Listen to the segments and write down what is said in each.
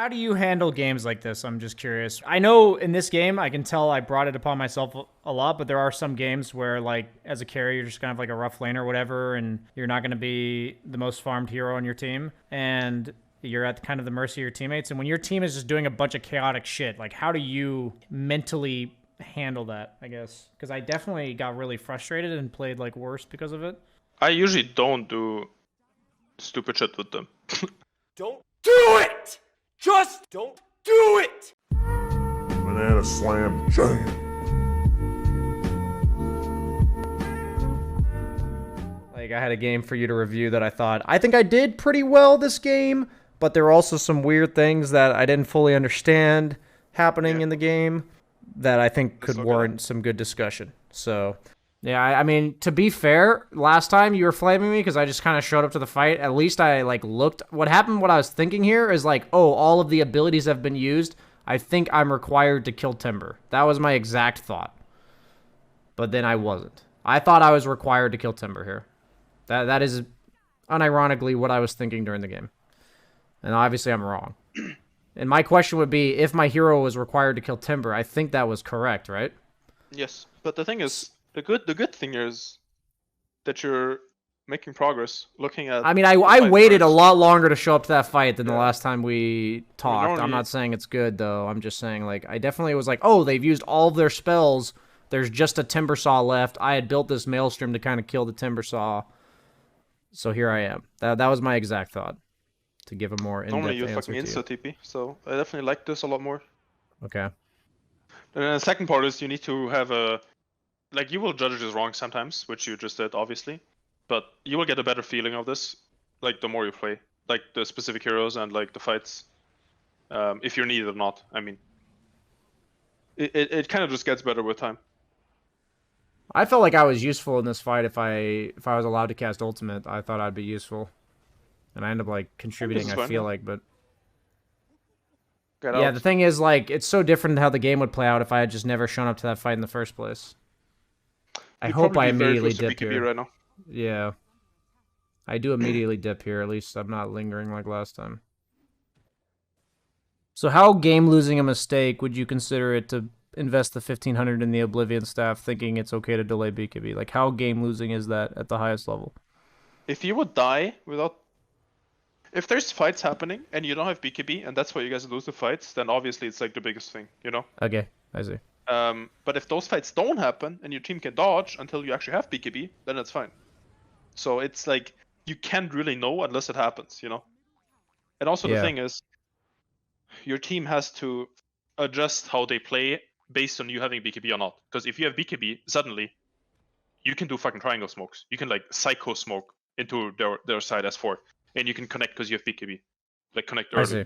How do you handle games like this? I'm just curious. I know in this game, I can tell I brought it upon myself a lot, but there are some games where, like, as a carry, you're just kind of like a rough lane or whatever, and you're not going to be the most farmed hero on your team, and you're at kind of the mercy of your teammates. And when your team is just doing a bunch of chaotic shit, like, how do you mentally handle that, I guess? Because I definitely got really frustrated and played, like, worse because of it. I usually don't do stupid shit with them. Don't do it! Just don't do it! Banana slam jam. Like, I had a game for you to review that I think I did pretty well this game, but there were also some weird things that I didn't fully understand happening in the game that I think could warrant some good discussion. So, yeah, I mean, to be fair, last time you were flaming me because I just kind of showed up to the fight. At least I, like, looked. What happened, what I was thinking here is, like, oh, all of the abilities have been used. I think I'm required to kill Timber. That was my exact thought. But then I wasn't. I thought I was required to kill Timber here. That is unironically what I was thinking during the game. And obviously I'm wrong. And my question would be, if my hero was required to kill Timber, I think that was correct, right? Yes, but the thing is, the good thing is that you're making progress. Looking at, I mean, I waited a lot longer to show up to that fight than the last time we talked. I'm not saying it's good though. I'm just saying, like, I definitely was like, oh, they've used all of their spells. There's just a Timbersaw left. I had built this Maelstrom to kind of kill the Timbersaw. So here I am. That was my exact thought. To give a more in-depth answer normally you fucking insta TP, so I definitely like this a lot more. Okay. And then the second part is you need to have a, like, you will judge this wrong sometimes, which you just did obviously, but you will get a better feeling of this, like, the more you play, like the specific heroes and like the fights, if you're needed or not. I mean, it kind of just gets better with time. I felt like I was useful in this fight if I was allowed to cast ultimate. I thought I'd be useful. And I end up, like, contributing, I feel like, but... Yeah, the thing is, like, it's so different how the game would play out if I had just never shown up to that fight in the first place. I hope I immediately dip here. Right now. Yeah. I do immediately dip here, at least I'm not lingering like last time. So how game-losing a mistake would you consider it to invest the 1,500 in the Oblivion staff thinking it's okay to delay BKB? Like, how game-losing is that at the highest level? If you would die without... If there's fights happening and you don't have BKB and that's why you guys lose the fights, then obviously it's like the biggest thing, you know? Okay, I see. But if those fights don't happen and your team can dodge until you actually have BKB, then it's fine. So it's like, you can't really know unless it happens, you know? And also the thing is, your team has to adjust how they play based on you having BKB or not. Because if you have BKB, suddenly, you can do fucking triangle smokes. You can, like, psycho smoke into their side S4. And you can connect because you have BKB. Like, connect early. I see.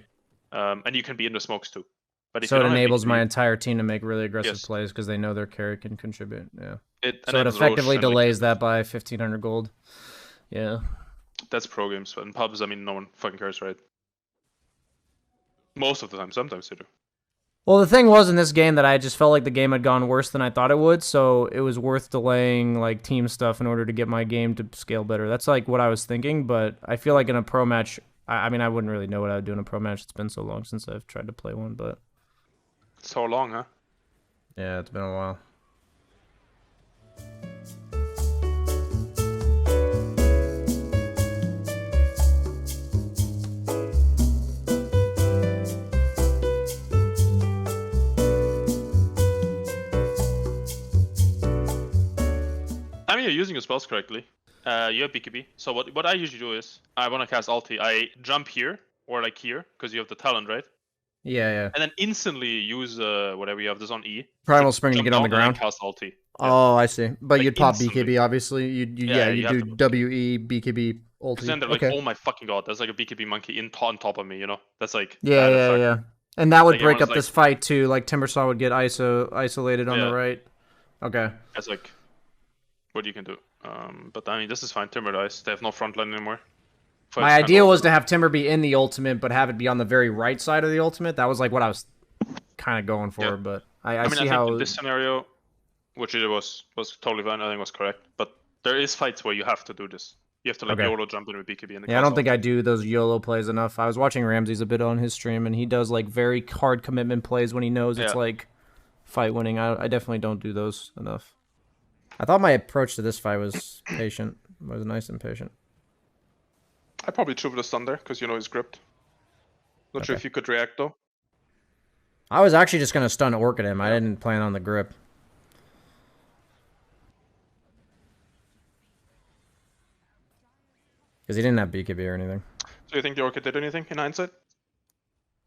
And you can be in the smokes too. But if so you it don't enables have BKB, my entire team to make really aggressive plays because they know their carry can contribute. Yeah. So it enables effectively Roche and, delays that by 1,500 gold. Yeah. That's pro games. But in pubs, I mean, no one fucking cares, right? Most of the time. Sometimes they do. Well, the thing was in this game that I just felt like the game had gone worse than I thought it would, so it was worth delaying, like, team stuff in order to get my game to scale better. That's, like, what I was thinking, but I feel like in a pro match, I mean, I wouldn't really know what I would do in a pro match. It's been so long since I've tried to play one, but... So long, huh? Yeah, it's been a while. I mean, you're using your spells correctly. You have BKB. So what I usually do is, I want to cast ulti. I jump here, or like here, because you have the talent, right? Yeah, yeah. And then instantly use whatever you have this on E. Primal Spring to get on the ground. Cast ulti. Oh, I see. But Like, you'd pop instantly. BKB, obviously. You do WE, BKB, ulti. Because then they're like, oh my fucking god, there's like a BKB monkey on top of me, you know? That's like... Yeah. And that would Like, break up everyone's this fight, too. Like, Timbersaw would get isolated on the right. Okay. That's like what you can do. But I mean, this is fine. Timber dies. They have no front line anymore. My idea was to have Timber be in the ultimate, but have it be on the very right side of the ultimate. That was like what I was kind of going for, but I mean, see I how... think in this scenario, which it was totally fine, I think was correct. But there is fights where you have to do this. You have to like Okay. YOLO jump in with BKB and the Yeah, I don't think I do those YOLO plays enough. I was watching Ramsey's a bit on his stream, and he does like very hard commitment plays when he knows it's like fight winning. I definitely don't do those enough. I thought my approach to this fight was patient. It was nice and patient. I probably threw the stun there because you know he's gripped. Not sure if you could react though. I was actually just gonna stun Orchid him. I didn't plan on the grip. Because he didn't have BKB or anything. So you think the Orchid did anything in hindsight?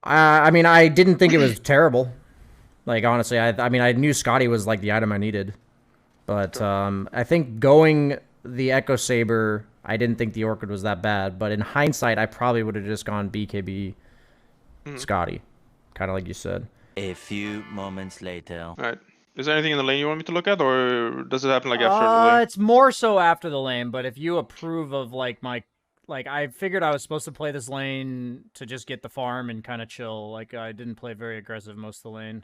I mean, I didn't think it was terrible. Like, honestly, I mean, I knew Scotty was, like, the item I needed. But I think going the Echo Saber, I didn't think the Orchid was that bad. But in hindsight, I probably would have just gone BKB Scotty. Kind of like you said. A few moments later. Alright. Is there anything in the lane you want me to look at, or does it happen like after the lane? It's more so after the lane, but if you approve of like my, like I figured I was supposed to play this lane to just get the farm and kind of chill. Like I didn't play very aggressive most of the lane.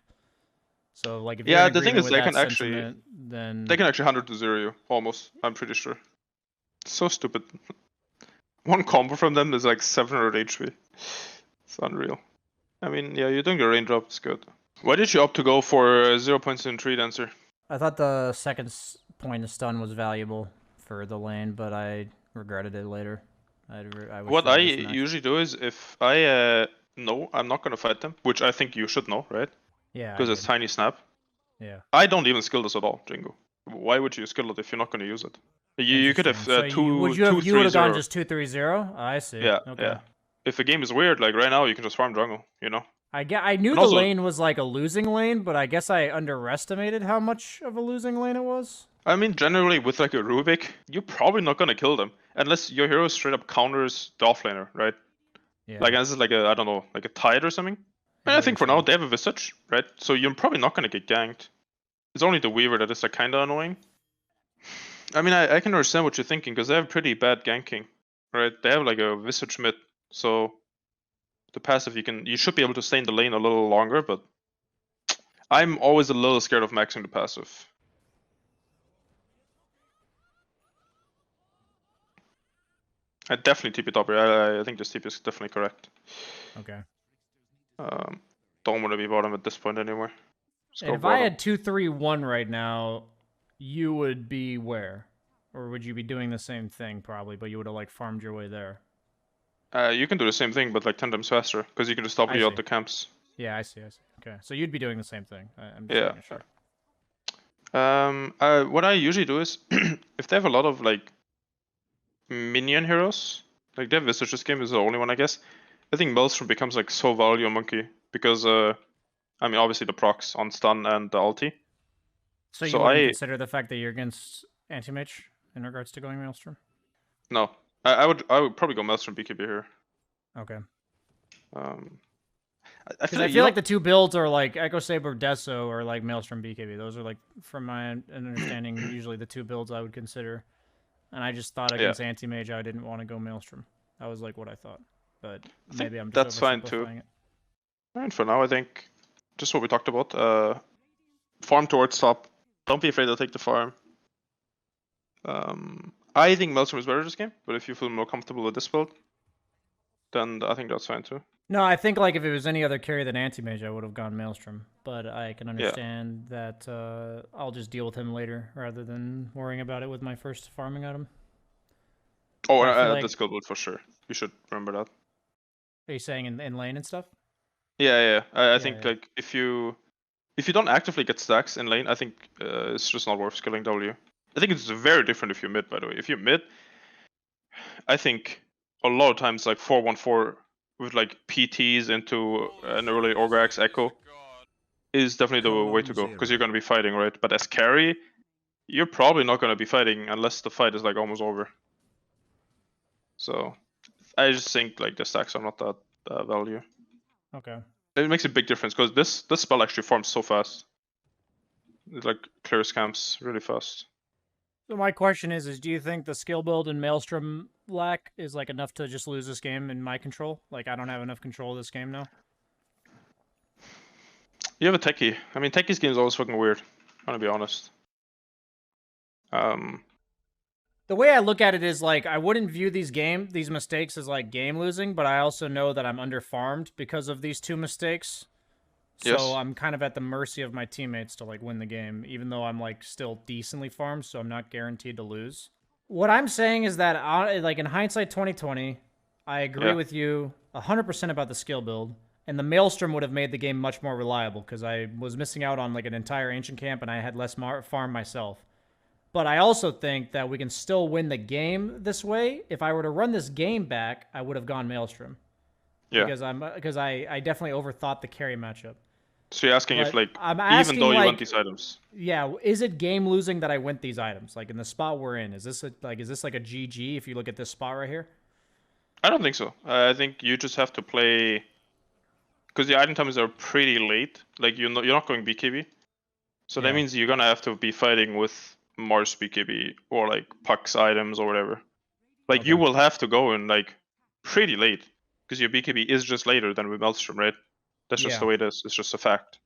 So like if you're in the thing agreement is with they that can actually sentiment, then they can actually 100 to 0 you, almost, I'm pretty sure. It's so stupid. One combo from them is like 700 HP. It's unreal. I mean, yeah, you're doing your raindrop, it's good. Why did you opt to go for 0 points in 3 dancer? I thought the second point of stun was valuable for the lane, but I regretted it later. What I usually do is if I know I'm not gonna fight them, which I think you should know, right? Yeah. Because it's tiny snap. Yeah. I don't even skill this at all, Jingo. Why would you skill it if you're not gonna use it? You could have So two. you would have gone just 2-3-0? I see. Yeah. Okay. Yeah. If a game is weird, like right now, you can just farm jungle. You know. I knew the lane was like a losing lane, but I guess I underestimated how much of a losing lane it was. I mean, generally with like a Rubik, you're probably not gonna kill them unless your hero straight up counters the offlaner, right? Yeah. Like this is like a I don't know, like a tide or something. And I think for now they have a Visage, right? So you're probably not gonna get ganked. It's only the Weaver that is like kinda annoying. I mean, I can understand what you're thinking because they have pretty bad ganking, right? They have like a Visage mid, so the passive you should be able to stay in the lane a little longer, but I'm always a little scared of maxing the passive. I definitely TP top here. I think this TP is definitely correct. Okay. Don't want to be bottom at this point anymore. And if I had 2-3-1 right now, you would be where? Or would you be doing the same thing probably, but you would have like farmed your way there? You can do the same thing, but like 10 times faster, because you can just W out the camps. Yeah, I see. Okay, so you'd be doing the same thing. I'm just Yeah. making Sure. What I usually do is, if they have a lot of like minion heroes, like their Visage this game is the only one I guess. I think Maelstrom becomes like so value on Monkey because I mean obviously the procs on stun and the ulti. So you wouldn't consider the fact that you're against anti-mage in regards to going Maelstrom? No, I would probably go Maelstrom BKB here. Okay. I feel like the two builds are like Echo Saber Deso or like Maelstrom BKB. Those are like, from my understanding, usually the two builds I would consider. And I just thought against anti-mage I didn't want to go Maelstrom. That was like what I thought. But maybe I'm just that's fine too. it. And for now I think just what we talked about. Farm towards top. Don't be afraid to take the farm. I think Maelstrom is better this game, but if you feel more comfortable with this build, then I think that's fine too. No, I think like if it was any other carry than anti-mage, I would have gone Maelstrom. But I can understand that I'll just deal with him later rather than worrying about it with my first farming item. Oh, this skill build for sure. You should remember that. Are you saying in lane and stuff? Yeah. I think like if you don't actively get stacks in lane, I think it's just not worth skilling W. I think it's very different if you're mid, by the way. If you're mid, I think a lot of times like 4-1-4 with like PTs into an early Orgrax Echo is definitely the way to go because you're going to be fighting, right? But as carry, you're probably not going to be fighting unless the fight is like almost over. So I just think like the stacks are not that value. Okay. It makes a big difference because this spell actually farms so fast. It like clears camps really fast. So my question is do you think the skill build in Maelstrom lack is like enough to just lose this game in my control? Like I don't have enough control of this game now? You have a techie. I mean, techie's game is always fucking weird. I'm gonna be honest. The way I look at it is like I wouldn't view these mistakes as like game losing, but I also know that I'm under farmed because of these 2 mistakes. So Yes. I'm kind of at the mercy of my teammates to like win the game, even though I'm like still decently farmed, so I'm not guaranteed to lose. What I'm saying is that like in hindsight 2020, I agree with you 100% about the skill build, and the Maelstrom would have made the game much more reliable because I was missing out on like an entire ancient camp and I had less farm myself. But I also think that we can still win the game this way. If I were to run this game back, I would have gone Maelstrom. Yeah. Because I definitely overthought the carry matchup. So you're asking if, But like, I'm even asking, though you like, want these items. Yeah, is it game losing that I went these items? Like in the spot we're in, is this like a GG if you look at this spot right here? I don't think so. I think you just have to play, because the item times are pretty late. Like you're not going BKB, so that means you're gonna have to be fighting with Mars BKB or like Puck's items or whatever. Like you will have to go in like pretty late because your BKB is just later than with Maelstrom, right? That's just the way it is. It's just a fact.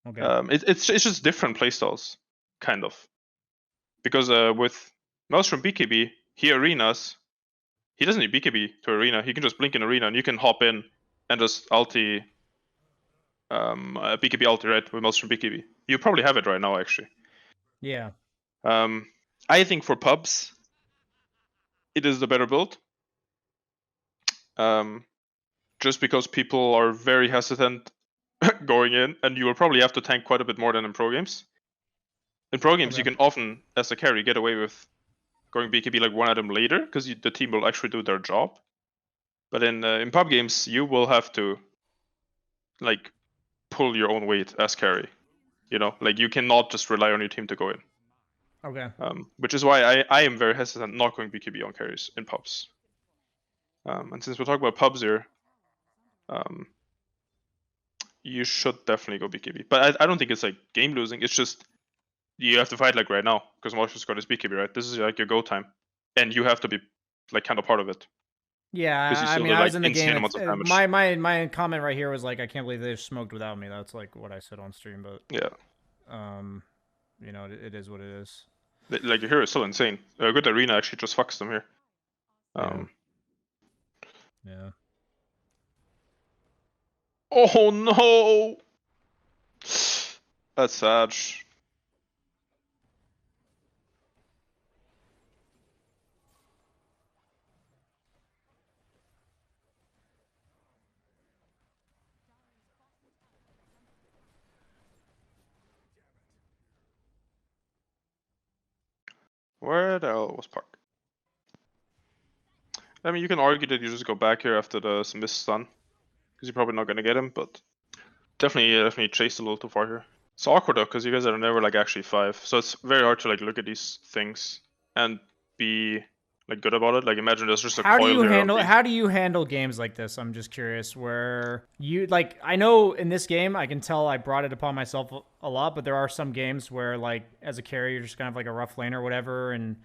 Okay. It's just different playstyles, kind of. Because with Maelstrom BKB, he arenas. He doesn't need BKB to arena. He can just blink in arena, and you can hop in and just ulti, BKB ulti, right, with Maelstrom BKB. You probably have it right now, actually. Yeah. I think for pubs, it is the better build. Just because people are very hesitant going in, and you will probably have to tank quite a bit more than in pro games. In pro games, you can often, as a carry, get away with going BKB like 1 item later, because the team will actually do their job. But in pub games, you will have to like pull your own weight as carry. You know, like you cannot just rely on your team to go in. Okay. Which is why I am very hesitant not going BKB on carries in pubs. And since we're talking about pubs here, you should definitely go BKB. But I don't think it's like game losing. It's just you have to fight like right now because Marshall's got his BKB, right? This is like your go time, and you have to be like kind of part of it. Yeah, I mean, do, I was like, in the insane game. amounts of damage. My comment right here was like, I can't believe they smoked without me. That's like what I said on stream, but Yeah. you know, it is what it is. Like your hero is still insane. A good arena actually just fucks them here. Yeah. Oh no! That's sad. Where the hell was Park? I mean, you can argue that you just go back here after the missed stun, because you're probably not gonna get him, but definitely chased a little too far here. It's awkward though, because you guys are never like actually 5, so it's very hard to like look at these things and be like good about it. Like imagine there's just a How do coil you here handle of how do you handle games like this? I'm just curious. Where you like, I know in this game I can tell I brought it upon myself a lot, but there are some games where like as a carry you're just kind of like a rough lane or whatever, and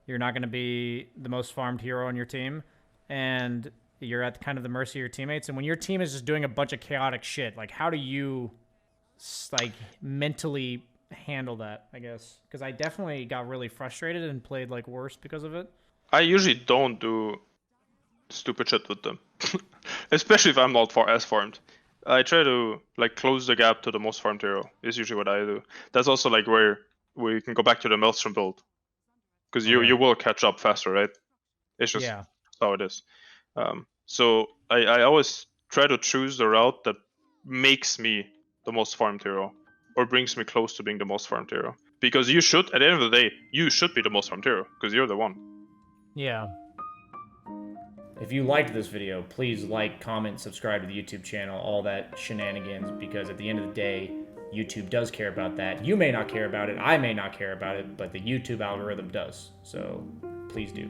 you're not going to be the most farmed hero on your team, and you're at kind of the mercy of your teammates. And when your team is just doing a bunch of chaotic shit, like how do you like mentally handle that? I guess because I definitely got really frustrated and played like worse because of it. I usually don't do stupid shit with them, especially if I'm not as farmed. I try to like close the gap to the most farmed hero. Is usually what I do. That's also like where we can go back to the Maelstrom build, because you will catch up faster, right? It's just how it is. So I always try to choose the route that makes me the most farmed hero, or brings me close to being the most farmed hero. Because you should, at the end of the day, you should be the most farmed hero, because you're the one. Yeah. If you liked this video, please like, comment, subscribe to the YouTube channel, all that shenanigans, because at the end of the day, YouTube does care about that. You may not care about it, I may not care about it, but the YouTube algorithm does. So please do.